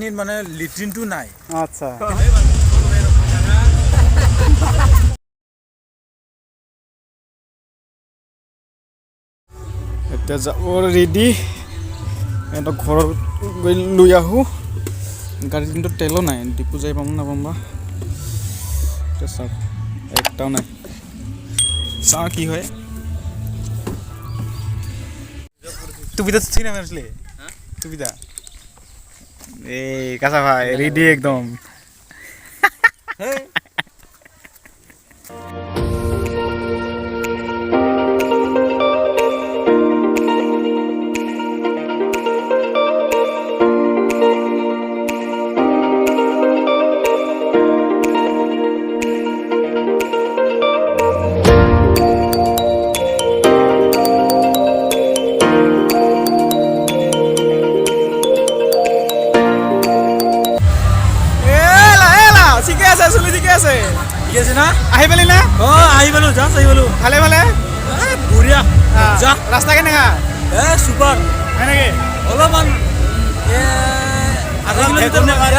জেগাখিনিত মানে লেট্ৰিনটো নাই। আচ্ছা এতিয়া যাব ৰেডি সিহঁতক ঘৰত গৈ লৈ আহোঁ গাড়ীত কিন্তু তেলো নাই ডিপু যাই পাম নাপাম বা এতিয়া চাওক একটাও নাই চাওঁ কি হয় টুপিটা চিনি নামিছিলে টুপিটা এই কাঁচা ভাই রেডি একদম ঠিক আছে না আহি পালি না আহি পালো জাষ্ট আহি পালো ভালে ভালে বঢ়িয়া যা ৰাস্তা কেনেকা চুপাৰ হয় নেকি অলপমান আধা কিলোমিটাৰ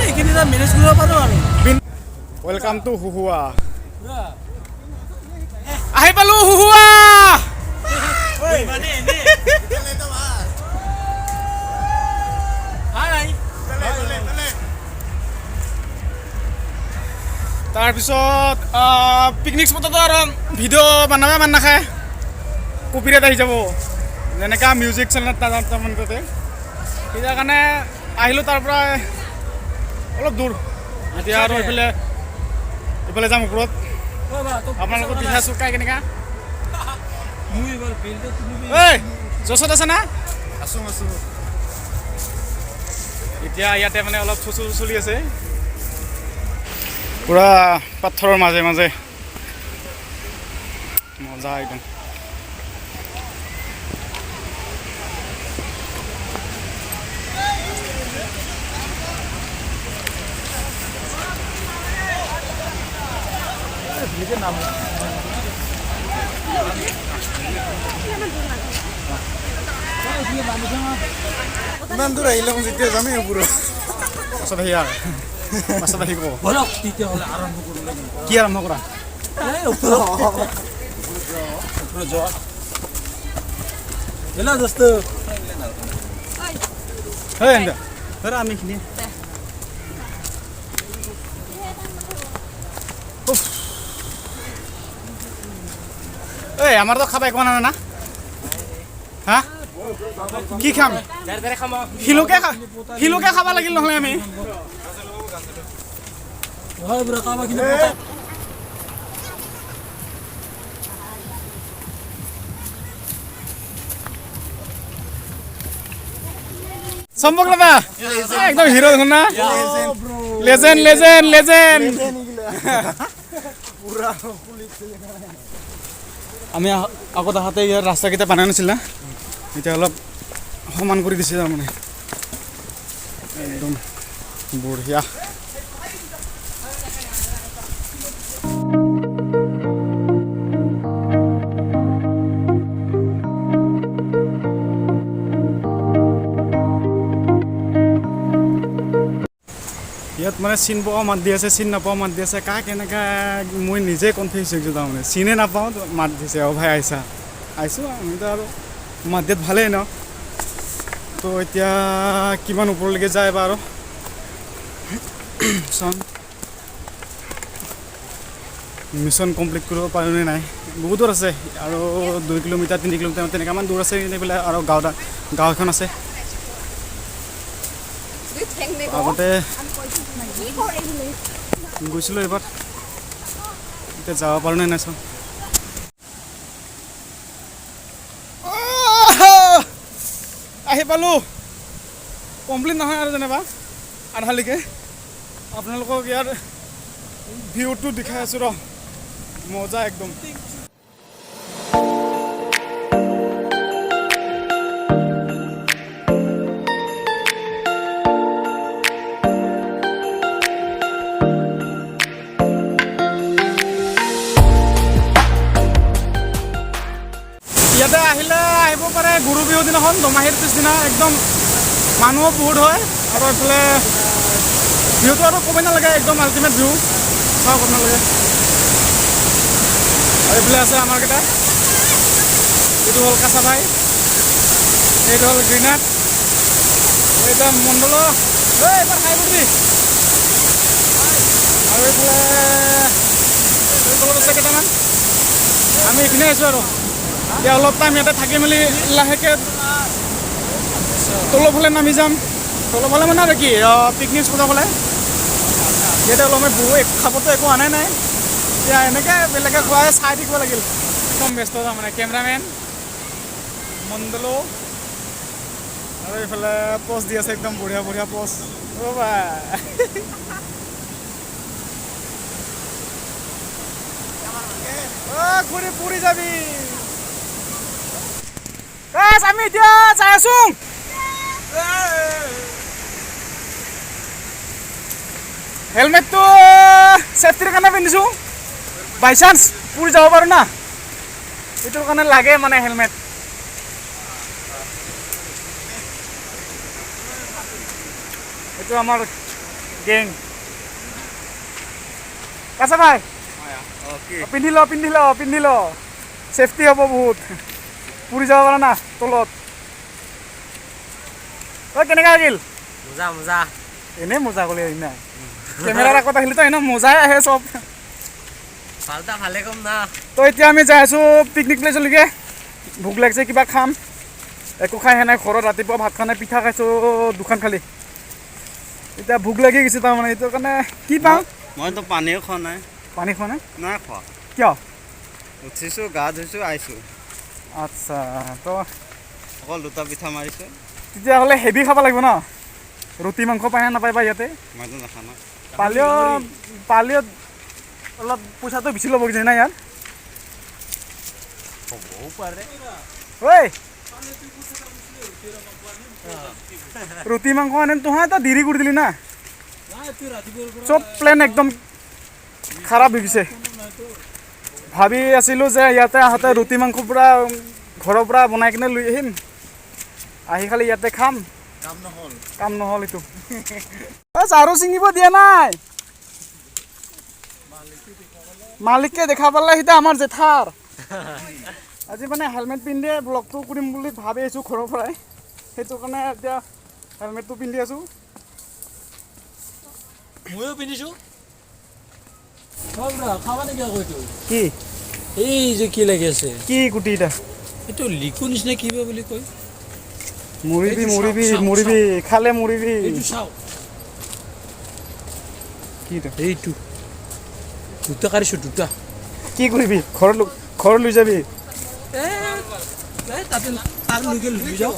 এইখিনি মেনেজ কৰিব পাৰোঁ আৰু ৱেলকাম টু হুহুৱা আহি পালো হুহুৱা তাৰপিছত পিকনিক স্পটতো আৰু ভিডিঅ' বনাব মান নাখায় কপিৰাইট আহি যাব যেনেকৈ মিউজিক চেনেলত তাৰমানে তাতে সেইটোৰ কাৰণে আহিলোঁ তাৰ পৰা অলপ দূৰ এতিয়া আৰু এইফালে যাম ওপৰত আপোনালোকৰ পিঠা চুকাই কেনেকা ঐ জছত আছে না আছোঁ এতিয়া ইয়াতে মানে অলপ চুচু চলি আছে পুৰা পাথৰৰ মাজে মাজে মজা একদম ইমান দূৰ আহিলে যেতিয়া যামেই ওপৰত পাছত আহি আৰু পাছত আহি কওঁ বলক তেতিয়াহ'লে আৰম্ভ কৰোঁ কি আৰম্ভ কৰা এলা দোস্ত হয় এনে ধৰা আমি খিনি এই আমাৰতো খাবা একো নাই না হা কি খাম শিলুকে খাব লাগিল নহ'লে আমি সম্পৰ্ক নাপা একদম হিৰো দেখোন না লেজেণ্ড আমি আগত আহোঁতে ইয়াৰ ৰাস্তাকেইটা বনাই নাছিল না এতিয়া অলপ সমান কৰি দিছে তাৰমানে একদম বঢ়িয়া ইয়াত মানে চিন পোৱা মাত দি আছে চিন নাপাওঁ মাত দি আছে কাক কেনেকৈ মই নিজে কনফিউজ হৈছোঁ তাৰমানে চিনে নাপাওঁ মাত দিছে অ ভাই আহিছোঁ আমিতো আৰু মাত দিয়াত ভালেই ন তো এতিয়া কিমান ওপৰলৈকে যায় বাৰু চাওঁ মিছন কমপ্লিট কৰিব পাৰোঁনে নাই বহুত দূৰ আছে আৰু 2 কিলোমিটাৰ 3 কিলোমিটাৰ তেনেকুৱামান দূৰ আছে এইফালে আৰু গাঁও এখন আছে আগতে গৈছিলোঁ এইবাৰ এতিয়া যাব পাৰোঁনে নাই চাওঁ আহি পালোঁ কমপ্লিট নহয় আৰু যেনিবা আধালৈকে আপোনালোকক ইয়াৰ ভিউটো দেখাই আছোঁ ৰ মজা একদম ইয়াতে আহিলে আহিব পাৰে গুৰু বিহুৰ দিনাখন দমাহীৰ পিছদিনা একদম মানুহো বহুত হয় আৰু এইফালে ভিউটো আৰু ক'বই নালাগে একদম আল্টিমেট ভিউ চাওঁ আপোনালোকে আৰু এইফালে আছে আমাৰ কেইটা এইটো হ'ল কাছাভাই এইটো হ'ল গ্ৰীণাট এইটো মণ্ডল এইবাৰ খাই কৰিবি আৰু এইফালে তলত আছে কেইটামান আমি এইখিনিয়ে আছোঁ আৰু এতিয়া অলপ টাইম ইয়াতে থাকি মেলি লাহেকৈ তলৰ ফালে নামি যাম তলৰ ফালে মানে আৰু কি পিকনিক স্পটৰ ফালে ইয়াতে অলপ মই বহু খাবতো একো আনাই নাই এতিয়া এনেকৈ বেলেগে খুৱাই চাই থাকিব লাগিল একদম ব্যস্ত তাৰমানে কেমেৰামেন মণ্ডলো আৰু এইফালে পষ্ট দি আছে একদম বঢ়িয়া বঢ়িয়া পষ্ট ৰ'বা ঘূৰি ফুৰি যাবি আমি এতিয়া যাই আছো হেলমেটটো চেফটিৰ কাৰণে পিন্ধিছোঁ বাই চান্স পুৰি যাব পাৰোঁ না এইটোৰ কাৰণে লাগে মানে হেলমেট এইটো আমাৰ গেং কাছা ভাই পিন্ধি ল চেফটি হ'ব বহুত পুৰি যাব পাৰা না তলত কেনেকৈ আহিল মজা এনেই মজা কৰি আহি নাই কেমেৰাৰ আগত আহিলেতো এনেও মজাই আহে চব ভালে কম না তো এতিয়া আমি যাই আছোঁ পিকনিক প্লেচলৈকে ভোক লাগিছে কিবা খাম একো খাই নাই ঘৰত ৰাতিপুৱা ভাত খোৱা নাই পিঠা খাইছোঁ দুখন খালি এতিয়া ভোক লাগি গৈছে তাৰমানে এইটো কাৰণে কি পাওঁ মইতো পানীও খোৱা নাই পানী খোৱা নাই নাই খোৱা কিয় উঠিছোঁ গা ধুইছোঁ আহিছোঁ আচ্ছা তো অকল দুটা পিঠা মাৰিছোঁ তেতিয়াহ'লে হেভি খাব লাগিব ন ৰুটি মাংস পায় নাপায় বা ইয়াতে মইতো নাখাওঁ পালেও অলপ পইচাটো বেছি ল'ব কিজানি না ইয়াত হ'বও পাৰে ঐ ৰুটি মাংস আনে তোহাৰ এটা দেৰি কৰি দিলি না চব প্লেন একদম খাৰাপ হৈ গৈছে ভাবি আছিলোঁ যে ইয়াতে আহোঁতে ৰুটি মাংস পূৰা ঘৰৰ পৰা বনাই কিনে লৈ আহিম আহি খালি ইয়াতে খাম কাম নহ'ল এইটো ঝাৰু ছিঙিব দিয়া নাই মালিককে দেখা পালে সিটা আমাৰ জেঠাৰ আজি মানে হেলমেট পিন্ধি ব্লগটো কৰিম বুলি ভাবি আছোঁ ঘৰৰ পৰাই সেইটো কাৰণে এতিয়া হেলমেটটো পিন্ধি আছোঁ ময়ো পিন্ধিছোঁ খাবা নেকি আকৌ এইটো কি এই যে কি লাগি আছে কি গুটি এটা এইটো লিকু নিচিনা কিবা বুলি কয় মৰিবি খালে মৰিবি এইটো চাওঁ কি এইটো দুটা কাঢ়িছোঁ দুটা কি কৰিবি ঘৰত লৈ যাবি তাতে তাৰ লৈকে লৈ যাওঁ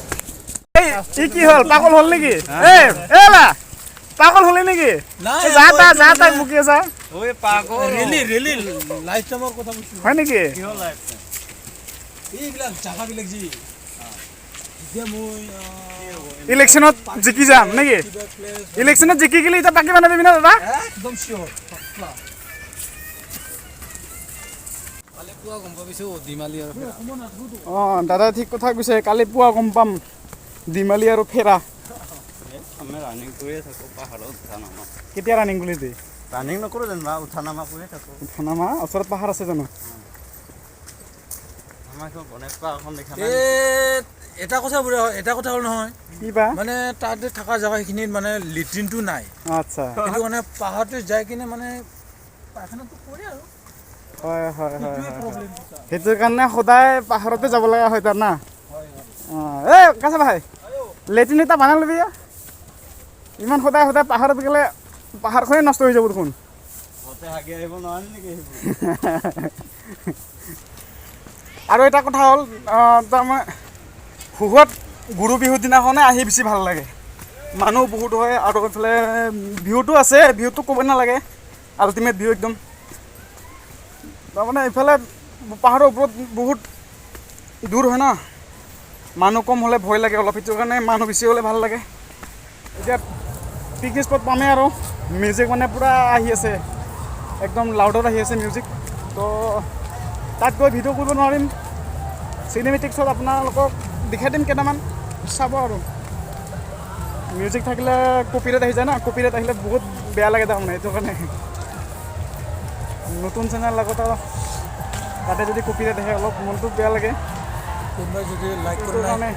এই কি হ'ল পাগল হ'ল নেকি পাগল হ'লি নেকি নাই যা তাই মুকি আছা ঐ পাগল ৰেলি লাইফ টাইমৰ কথা কৈছোঁ হয় নেকি কিহৰ লাইফ এইবিলাক জাগাবিলাক যি এতিয়া মই ইলেকশ্যনত জিকি যাম নেকি ইলেকশ্যনত জিকি গ'লে এতিয়া বাকী বনাবি না দাদা একদম চিয়'ৰ কালি পুৱা গম পাবিছোঁ ডিমালি আৰু অঁ দাদাই ঠিক কথা কৈছে কালি পুৱা গম পাম ডিমালি আৰু ফেৰা আমি ৰানিং কৰিয়ে থাকোঁ পাহাৰত উঠা নামা কেতিয়া ৰানিং বুলি দিয়ে ৰানিং নকৰোঁ যেনিবা উঠা নামা কৰিয়ে থাকোঁ থানামা ওচৰত পাহাৰ আছে জানো আমাৰ এখন গণেশ পাহাৰ এখন দেখা নাই এটা কথা হ'ল নহয় কি বা মানে তাতে থকা জেগা সেইখিনিত মানে লেট্ৰিনটো নাই আচ্ছা সেইটো মানে পাহাৰটো যাই কিনে মানে পায়খানাটো কৰে আৰু হয় প্ৰব্লেম সেইটোৰ কাৰণে সদায় পাহাৰতে যাব লগা হয় তাৰ না অঁ কাছা ভাই লেট্ৰিন এটা বনাই ল'বি ইমান সদায় পাহাৰত গ'লে পাহাৰখনেই নষ্ট হৈ যাব দেখোন ঘৰতে হাগি আহিব নোৱাৰি নেকি আৰু এটা কথা হ'ল তাৰমানে শুহুৱাত গৰু বিহুৰ দিনাখনে আহি বেছি ভাল লাগে মানুহ বহুত হয় আৰু এইফালে ভিউটো আছে ভিউটো ক'ব নালাগে আল্টিমেট ভিউ একদম তাৰমানে এইফালে পাহাৰৰ ওপৰত বহুত দূৰ হয় ন মানুহ কম হ'লে ভয় লাগে অলপ সেইটো কাৰণে মানুহ বেছি হ'লে ভাল লাগে এতিয়া পিকনিক স্পট পামেই আৰু মিউজিক মানে পূৰা আহি আছে একদম লাউডত আহি আছে মিউজিক তো তাত গৈ ভিডিঅ' কৰিব নোৱাৰিম চিনেমেটিক্সত আপোনালোকক দেখাই দিম কেইটামান চাব আৰু মিউজিক থাকিলে কপিৰাইট আহি যায় না, কপিৰাইট আহিলে বহুত বেয়া লাগে তাৰমানে, এইটো কাৰণে নতুন চেনেল লগত তাতে যদি কপিৰাইট আহে অলপ মনটো বেয়া লাগে, কোনোবাই যদি লাইক সেইটো কৰে না কাৰণে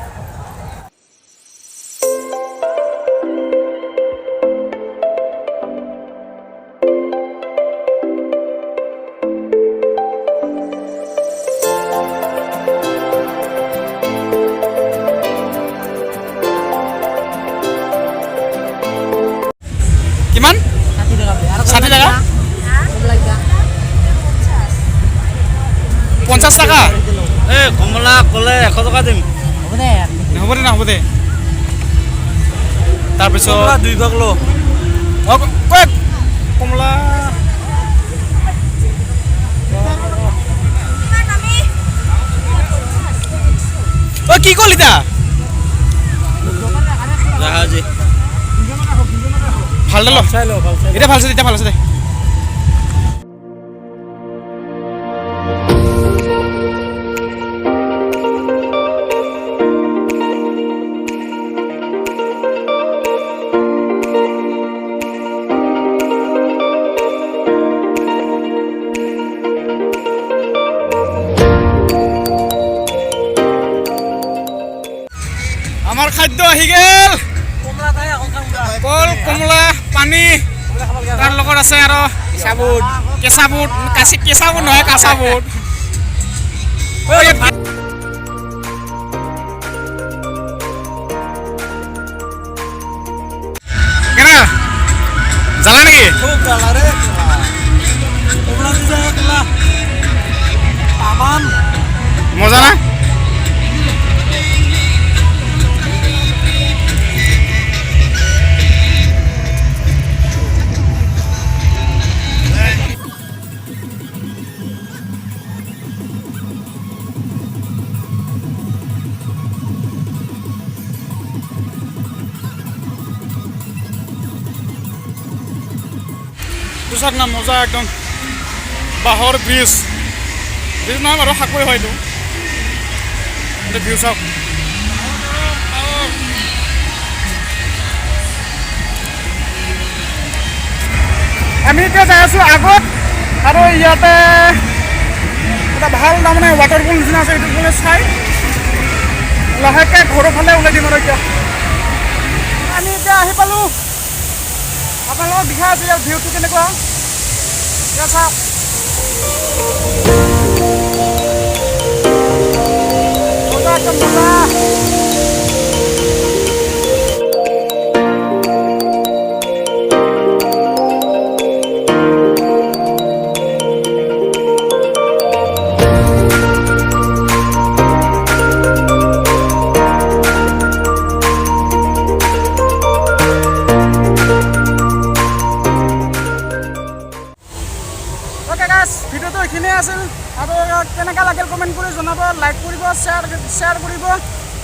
কিমান 60 টাকা 50 টাকা এই কমলা ক'লে 100 টকা দিম। হ'ব দে না, হ'ব দে। তাৰপিছত কমলা 2 ভাগ ল কমলা কি ক'ল এতিয়া জাহাজী ভাল দে ল চাই ল ভাল চাই এতিয়া ভাল আছে, এতিয়া ভাল আছে দে। আমাৰ খাদ্য আহি গেল, কমলা খাই এখন খাম গা কল কমলা পানী, তাৰ লগত আছে আৰু কেঁচা বুট, কেঁচা বুট নহয় কাঁচা বুট। কেনে জ্বালা নেকি? খুব জ্বালা রে কমলা দিছে কমলা তামান মজা না? পিছত না মজা একদম বাঁহৰ ব্ৰিজ নহয় বাৰু, সাঁকৰি হয় এইটো। ভিউ চাওক, আমি এতিয়া যাই আছোঁ আগত, আৰু ইয়াতে এটা ভাল তাৰমানে ৱাটাৰফল নিচিনা আছে, এইটো বোলে চাই লাহেকৈ ঘৰৰ ফালে ওলাই দিম আৰু এতিয়া আমি এতিয়া আহি পালোঁ। আপোনালোকক দিখা আছে ইয়াৰ ভিউটো কেনেকুৱা, এতিয়া চাওক মজা একদম মজা। ভিডিঅ'টো এইখিনিয়ে আছিল, আৰু কেনেকুৱা লাগিল কমেণ্ট কৰি জনাব, লাইক কৰিব, শ্বেয়াৰ কৰিব,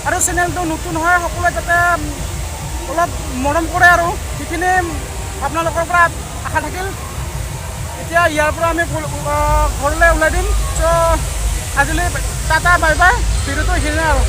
আৰু চেনেলটো নতুন হয় সকলোৱে যাতে অলপ মৰম কৰে, আৰু সেইখিনি আপোনালোকৰ পৰা আশা থাকিল। এতিয়া ইয়াৰ পৰা আমি ঘৰলৈ ওলাই দিম। চ' আজিলৈ টাটা বাই বাই, ভিডিঅ'টো এইখিনিয়ে আৰু।